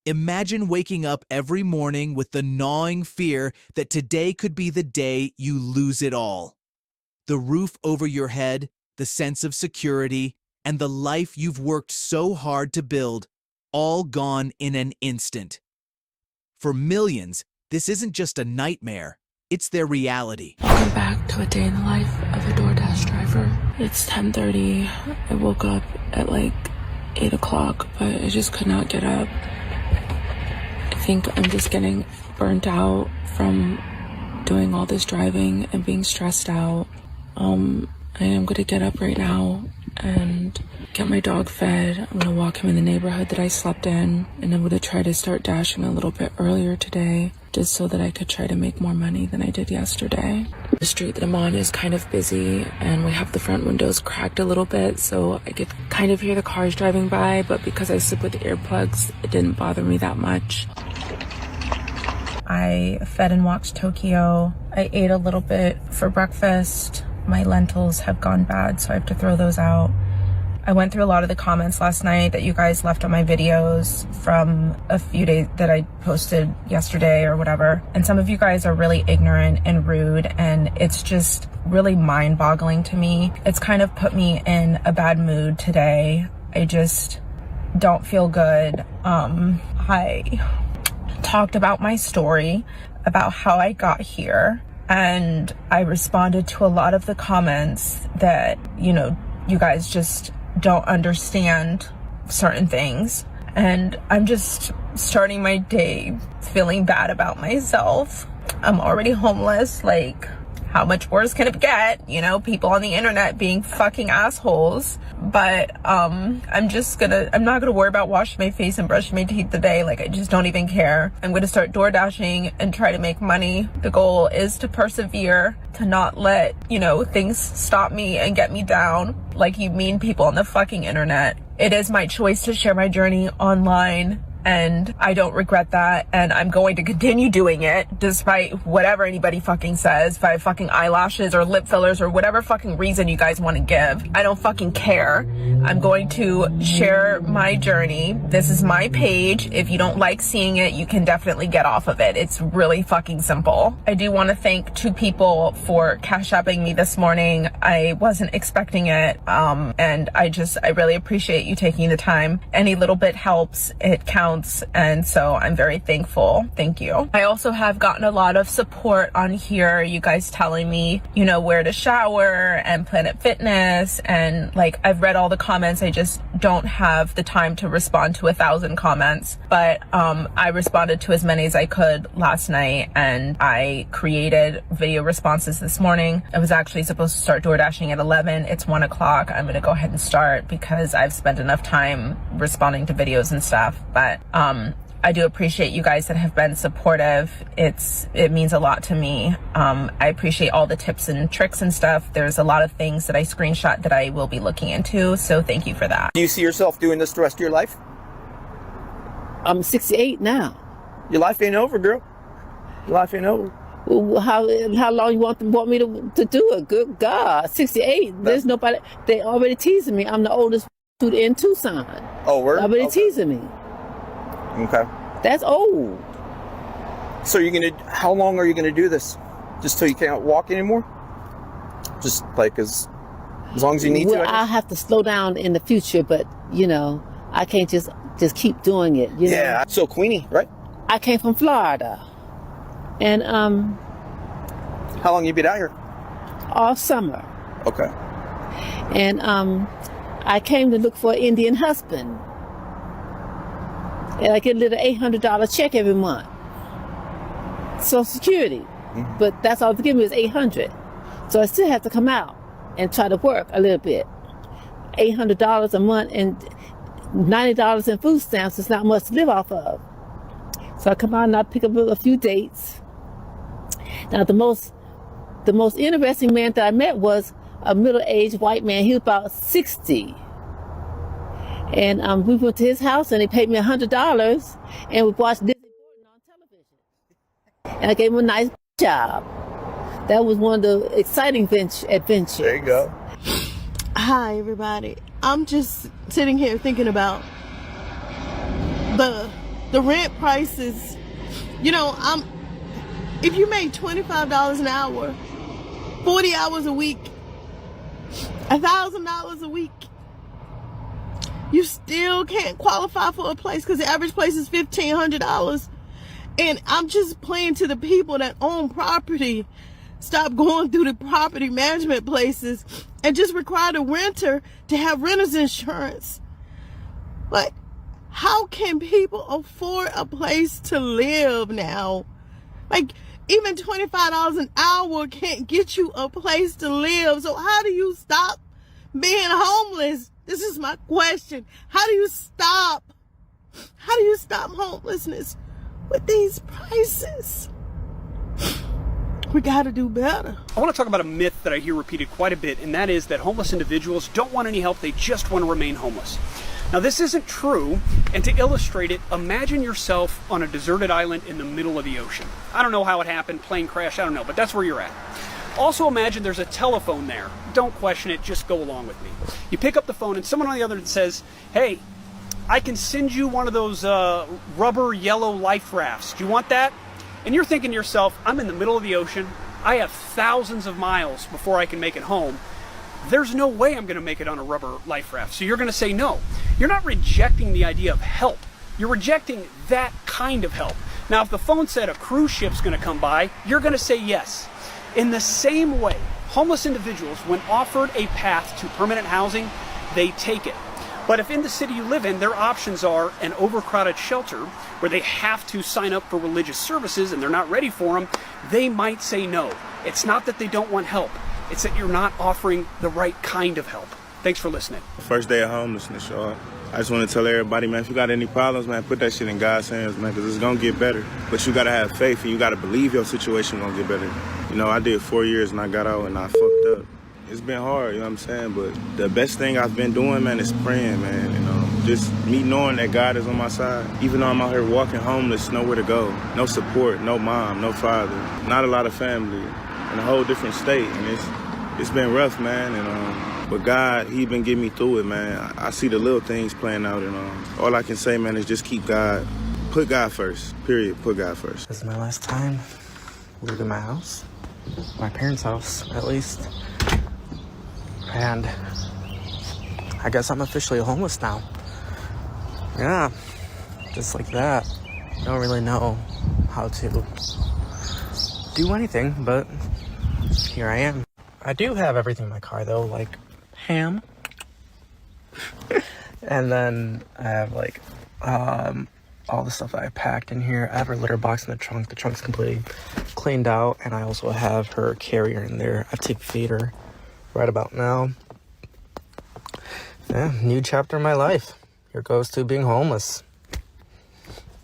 Imagine waking up every morning with the gnawing fear that today could be the day you lose it all. The roof over your head, the sense of security, and the life you've worked so hard to build, all gone in an instant. For millions, this isn't just a nightmare, it's their reality. Welcome back to a day in the life of a DoorDash driver. It's 10:30. I woke up at like 8 o'clock, but I just could not get up. I think I'm just getting burnt out from doing all this driving and being stressed out. I am going to get up right now and get my dog fed. I'm going to walk him in the neighborhood that I slept in, and I'm going to try to start dashing a little bit earlier today, just so that I could try to make more money than I did yesterday. The street that I'm on is kind of busy, and we have the front windows cracked a little bit, so I could kind of hear the cars driving by, but because I sleep with earplugs, it didn't bother me that much. I fed and walked Tokyo. I ate a little bit for breakfast. My lentils have gone bad, so I have to throw those out. I went through a lot of the comments last night that you guys left on my videos from a few days that I posted yesterday or whatever. And some of you guys are really ignorant and rude, and it's just really mind-boggling to me. It's kind of put me in a bad mood today. I just don't feel good. I talked about my story, about how I got here, and I responded to a lot of the comments that, you know, you guys just don't understand certain things. And I'm just starting my day feeling bad about myself. I'm already homeless. Like, how much worse can it get? You know, people on the internet being fucking assholes. But I'm not gonna worry about washing my face and brushing my teeth today. Like, I just don't even care. I'm gonna start door dashing and try to make money. The goal is to persevere, to not let, you know, things stop me and get me down like you mean people on the fucking internet. It is my choice to share my journey online, and I don't regret that, and I'm going to continue doing it despite whatever anybody fucking says, by fucking eyelashes or lip fillers or whatever fucking reason you guys want to give. I don't fucking care. I'm going to share my journey. This is my page. If you don't like seeing it, you can definitely get off of it. It's really fucking simple. I do want to thank 2 people for cash apping me this morning. I wasn't expecting it, and I really appreciate you taking the time. Any little bit helps. It counts. And so I'm very thankful. Thank you. I also have gotten a lot of support on here. You guys telling me, you know, where to shower and Planet Fitness. And like, I've read all the comments. I just don't have the time to respond to 1,000 comments. But I responded to as many as I could last night, and I created video responses this morning. I was actually supposed to start door dashing at 11. It's 1 o'clock. I'm going to go ahead and start because I've spent enough time responding to videos and stuff. But I do appreciate you guys that have been supportive. It means a lot to me. I appreciate all the tips and tricks and stuff. There's a lot of things that I screenshot that I will be looking into, so thank you for that. Do you see yourself doing this the rest of your life? I'm 68 now. Your life ain't over, girl. Your life ain't over. Well, how long you want me to do it? Good God, 68. There's nobody. They already teasing me. I'm the oldest in Tucson. Oh, we're already teasing me. Okay. That's old. So how long are you gonna do this? Just till you can't walk anymore? Just like as long as you need to? Well, I'll have to slow down in the future, but you know, I can't just keep doing it. You know? So Queenie, right? I came from Florida, and how long you been out here? All summer. Okay. And I came to look for an Indian husband. And I get a little $800 check every month. Social Security. Mm-hmm. But that's all they give me is $800. So I still have to come out and try to work a little bit. $800 a month and $90 in food stamps is not much to live off of. So I come out and I pick up a few dates. Now the most interesting man that I met was a middle-aged white man. He was about 60. And we went to his house and he paid me $100 and we watched Disney on television. And I gave him a nice job. That was one of the exciting adventures. There you go. Hi, everybody. I'm just sitting here thinking about the the rent prices, you know, if you make $25 an hour, 40 hours a week, $1,000 a week, you still can't qualify for a place because the average place is $1,500. And I'm just playing to the people that own property. Stop going through the property management places and just require the renter to have renter's insurance. Like, how can people afford a place to live now? Like, even $25 an hour can't get you a place to live. So how do you stop being homeless? This is my question. How do you stop homelessness with these prices? We gotta do better. I want to talk about a myth that I hear repeated quite a bit, and that is that homeless individuals don't want any help, they just want to remain homeless. Now, this isn't true, and to illustrate it, imagine yourself on a deserted island in the middle of the ocean. I don't know how it happened, plane crash, I don't know, but that's where you're at. Also imagine there's a telephone there. Don't question it, just go along with me. You pick up the phone and someone on the other end says, hey, I can send you one of those rubber yellow life rafts. Do you want that? And you're thinking to yourself, I'm in the middle of the ocean. I have thousands of miles before I can make it home. There's no way I'm going to make it on a rubber life raft. So you're going to say no. You're not rejecting the idea of help. You're rejecting that kind of help. Now, if the phone said a cruise ship's going to come by, you're going to say yes. In the same way, homeless individuals, when offered a path to permanent housing, they take it. But if in the city you live in, their options are an overcrowded shelter where they have to sign up for religious services and they're not ready for them, they might say no. It's not that they don't want help. It's that you're not offering the right kind of help. Thanks for listening. First day of homelessness, y'all. I just want to tell everybody, man, if you got any problems, man, put that shit in God's hands, man, because it's going to get better. But you got to have faith and you got to believe your situation going to get better. You know, I did 4 years and I got out and I fucked up. It's been hard, you know what I'm saying? But the best thing I've been doing, man, is praying, man. You know, just me knowing that God is on my side. Even though I'm out here walking homeless, nowhere to go. No support, no mom, no father, not a lot of family, in a whole different state. And it's been rough, man. And but God, He been getting me through it, man. I see the little things playing out, and all I can say, man, is just keep God, put God first, period, put God first. This is my last time leaving my house, my parents' house, at least. And I guess I'm officially homeless now. Yeah, just like that. I don't really know how to do anything, but here I am. I do have everything in my car though, like ham. And then I have like all the stuff that I packed in here. I have her litter box in the trunk. The trunk's completely cleaned out, and I also have her carrier in there. I have to feed her right about now. Yeah, new chapter in my life. Here goes to being homeless.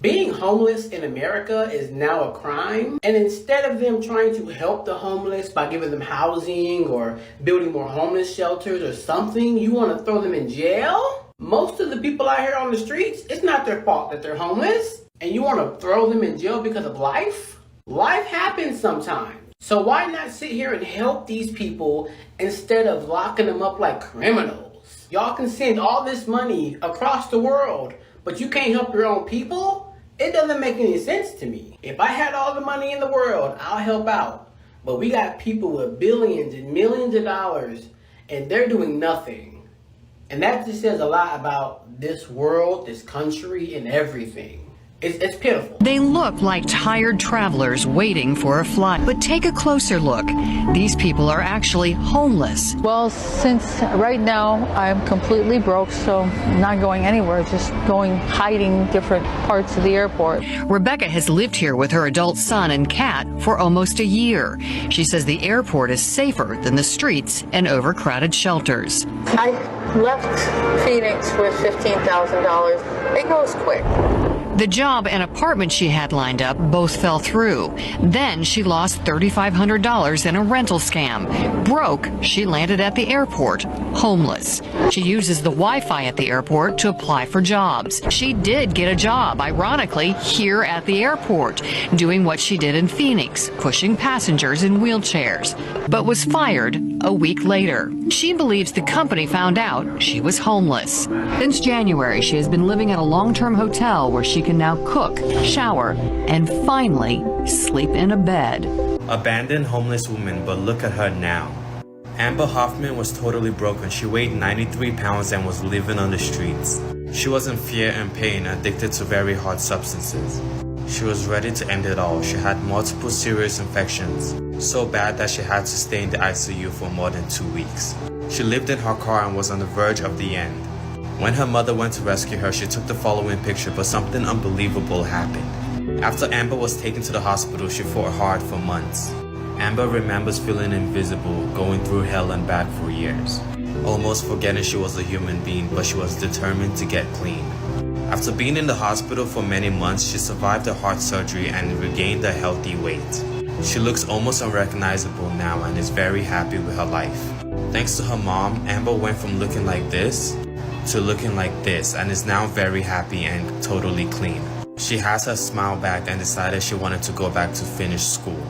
Being homeless in America is now a crime, and instead of them trying to help the homeless by giving them housing or building more homeless shelters or something, you want to throw them in jail? Most of the people out here on the streets, it's not their fault that they're homeless, and you want to throw them in jail because of life? Life happens sometimes. So why not sit here and help these people instead of locking them up like criminals? Y'all can send all this money across the world, but you can't help your own people? It doesn't make any sense to me. If I had all the money in the world, I'll help out. But we got people with billions and millions of dollars, and they're doing nothing. And that just says a lot about this world, this country, and everything. It's pitiful. They look like tired travelers waiting for a flight. But take a closer look. These people are actually homeless. Well, since right now I'm completely broke, so I'm not going anywhere, just hiding different parts of the airport. Rebecca has lived here with her adult son and cat for almost a year. She says the airport is safer than the streets and overcrowded shelters. I left Phoenix with $15,000. It goes quick. The job and apartment she had lined up both fell through. Then she lost $3,500 in a rental scam. Broke, she landed at the airport, homeless. She uses the Wi-Fi at the airport to apply for jobs. She did get a job, ironically, here at the airport, doing what she did in Phoenix, pushing passengers in wheelchairs, but was fired a week later. She believes the company found out she was homeless. Since January, she has been living at a long-term hotel where she can now cook, shower, and finally sleep in a bed. Abandoned homeless woman, but look at her now. Amber Hoffman was totally broken. She weighed 93 pounds and was living on the streets. She was in fear and pain, addicted to very hard substances. She was ready to end it all. She had multiple serious infections, so bad that she had to stay in the ICU for more than 2 weeks. She lived in her car and was on the verge of the end. When her mother went to rescue her, she took the following picture, but something unbelievable happened. After Amber was taken to the hospital, she fought hard for months. Amber remembers feeling invisible, going through hell and back for years, almost forgetting she was a human being, but she was determined to get clean. After being in the hospital for many months, she survived a heart surgery and regained a healthy weight. She looks almost unrecognizable now and is very happy with her life. Thanks to her mom, Amber went from looking like this to looking like this and is now very happy and totally clean. She has her smile back and decided she wanted to go back to finish school.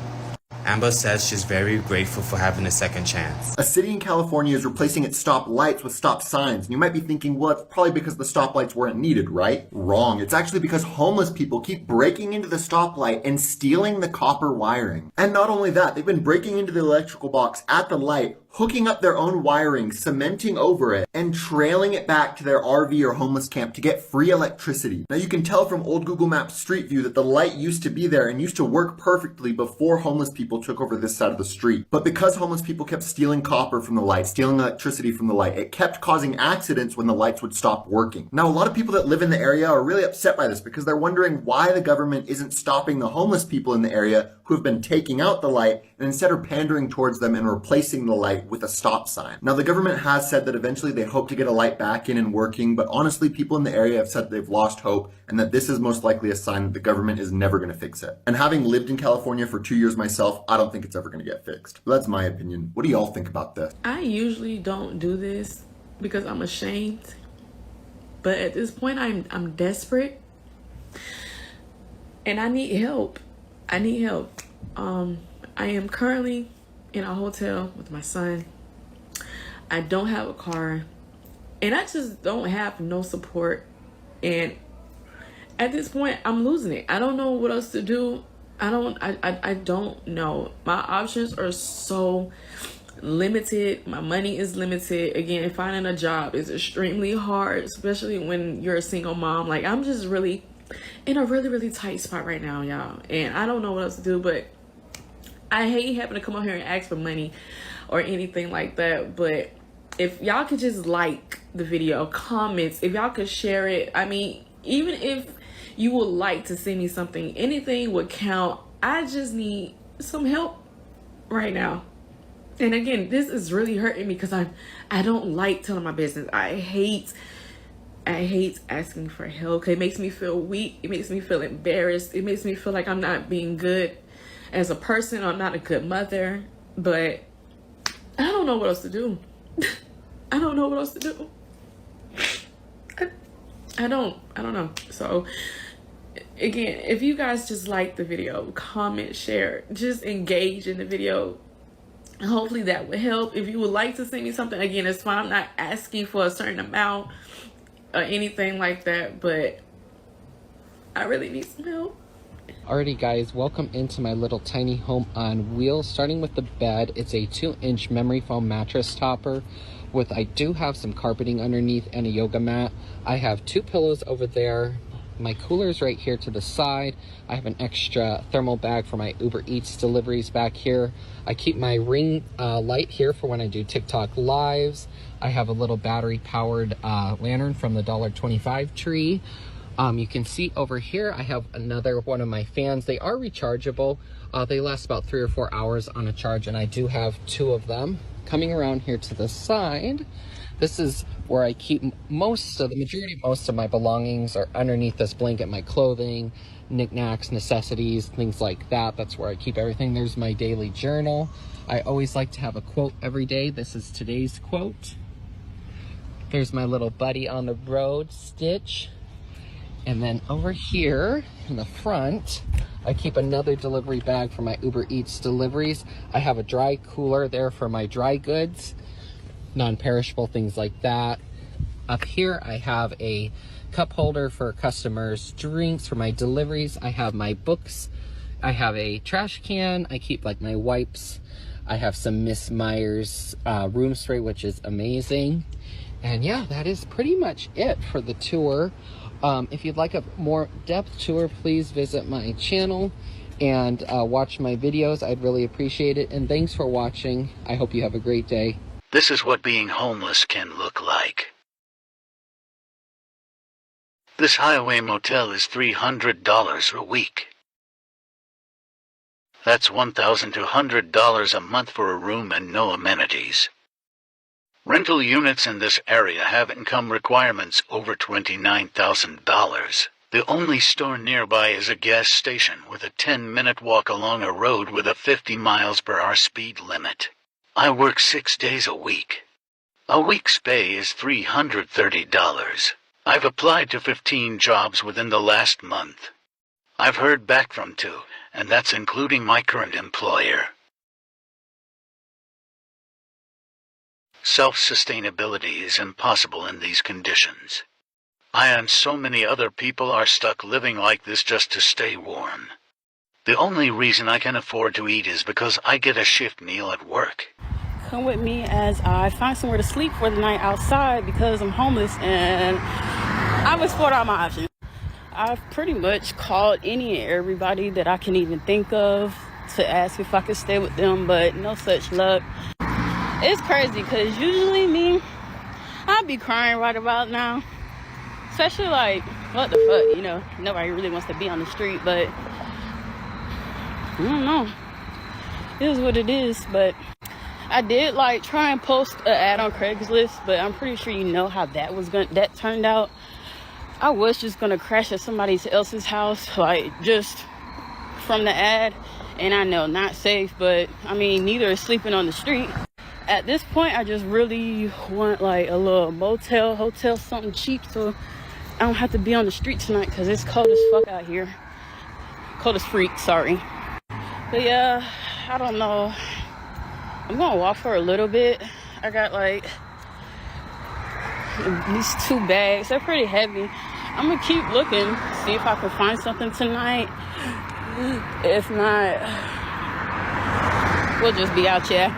Amber says she's very grateful for having a second chance. A city in California is replacing its stop lights with stop signs. And you might be thinking, well, it's probably because the stoplights weren't needed, right? Wrong. It's actually because homeless people keep breaking into the stoplight and stealing the copper wiring. And not only that, they've been breaking into the electrical box at the light, hooking up their own wiring, cementing over it, and trailing it back to their RV or homeless camp to get free electricity. Now you can tell from old Google Maps Street View that the light used to be there and used to work perfectly before homeless people took over this side of the street. But because homeless people kept stealing copper from the light, stealing electricity from the light, it kept causing accidents when the lights would stop working. Now a lot of people that live in the area are really upset by this because they're wondering why the government isn't stopping the homeless people in the area who have been taking out the light and instead are pandering towards them and replacing the light with a stop sign. Now the government has said that eventually they hope to get a light back in and working, but honestly people in the area have said they've lost hope and that this is most likely a sign that the government is never going to fix it. And having lived in California for 2 years myself, I don't think it's ever going to get fixed. But that's my opinion. What do y'all think about this? I usually don't do this because I'm ashamed, but at this point I'm desperate and I need help. I need help. I am currently in a hotel with my son. I don't have a car and I just don't have no support, and at this point I'm losing it. I don't know what else to do. I don't know. My options are so limited. My money is limited. Again, finding a job is extremely hard, especially when you're a single mom. Like, I'm just really in a really tight spot right now, y'all, and I don't know what else to do. But I hate having to come up here and ask for money or anything like that. But if y'all could just like the video, comments, if y'all could share it, I mean, even if you would like to send me something, anything would count. I just need some help right now. And again, this is really hurting me because I don't like telling my business. I hate asking for help. It makes me feel weak. It makes me feel embarrassed. It makes me feel like I'm not being good as a person. I'm not a good mother. But I don't know what else to do. I don't know what else to do. I don't know. So again, if you guys just like the video, comment, share, just engage in the video. Hopefully that would help. If you would like to send me something, again, it's fine. I'm not asking for a certain amount or anything like that, but I really need some help. Alrighty guys, welcome into my little tiny home on wheels. Starting with the bed, it's a 2-inch memory foam mattress topper with, I do have some carpeting underneath and a yoga mat. I have 2 pillows over there. My cooler's right here to the side. I have an extra thermal bag for my Uber Eats deliveries back here. I keep my ring light here for when I do TikTok lives. I have a little battery powered lantern from the $1.25 tree. You can see over here I have another one of my fans. They are rechargeable. They last about 3 or 4 hours on a charge, and I do have 2 of them. Coming around here to the side, this is where I keep most of my belongings are underneath this blanket. My clothing, knickknacks, necessities, things like that. That's where I keep everything. There's my daily journal. I always like to have a quote every day. This is today's quote. There's my little buddy on the road, Stitch. And then over here in the front, I keep another delivery bag for my Uber Eats deliveries. I have a dry cooler there for my dry goods, non-perishable things like that. Up here, I have a cup holder for customers' drinks, for my deliveries. I have my books. I have a trash can. I keep like my wipes. I have some Miss Meyer's room spray, which is amazing. And yeah, that is pretty much it for the tour. If you'd like a more depth tour, please visit my channel and watch my videos. I'd really appreciate it. And thanks for watching. I hope you have a great day. This is what being homeless can look like. This highway motel is $300 a week. That's $1,200 a month for a room and no amenities. Rental units in this area have income requirements over $29,000. The only store nearby is a gas station with a 10-minute walk along a road with a 50 miles per hour speed limit. I work 6 days a week. A week's pay is $330. I've applied to 15 jobs within the last month. I've heard back from 2, and that's including my current employer. Self-sustainability is impossible in these conditions. I and so many other people are stuck living like this just to stay warm. The only reason I can afford to eat is because I get a shift meal at work. Come with me as I find somewhere to sleep for the night outside because I'm homeless and I've explored all my options. I've pretty much called any and everybody that I can even think of to ask if I could stay with them, but no such luck. It's crazy because usually me, I'd be crying right about now. Especially like, what the fuck, you know, nobody really wants to be on the street, but I don't know. It is what it is, but I did like try and post an ad on Craigslist, but I'm pretty sure you know how that turned out. I was just gonna crash at somebody else's house, like just from the ad, and I know not safe, but I mean neither is sleeping on the street. At this point, I just really want like a little motel, hotel, something cheap, so I don't have to be on the street tonight because it's cold as fuck out here. Cold as freak, sorry. But yeah, I don't know. I'm gonna walk for a little bit. I got like these 2 bags. They're pretty heavy. I'm gonna keep looking, see if I can find something tonight. If not, we'll just be out here.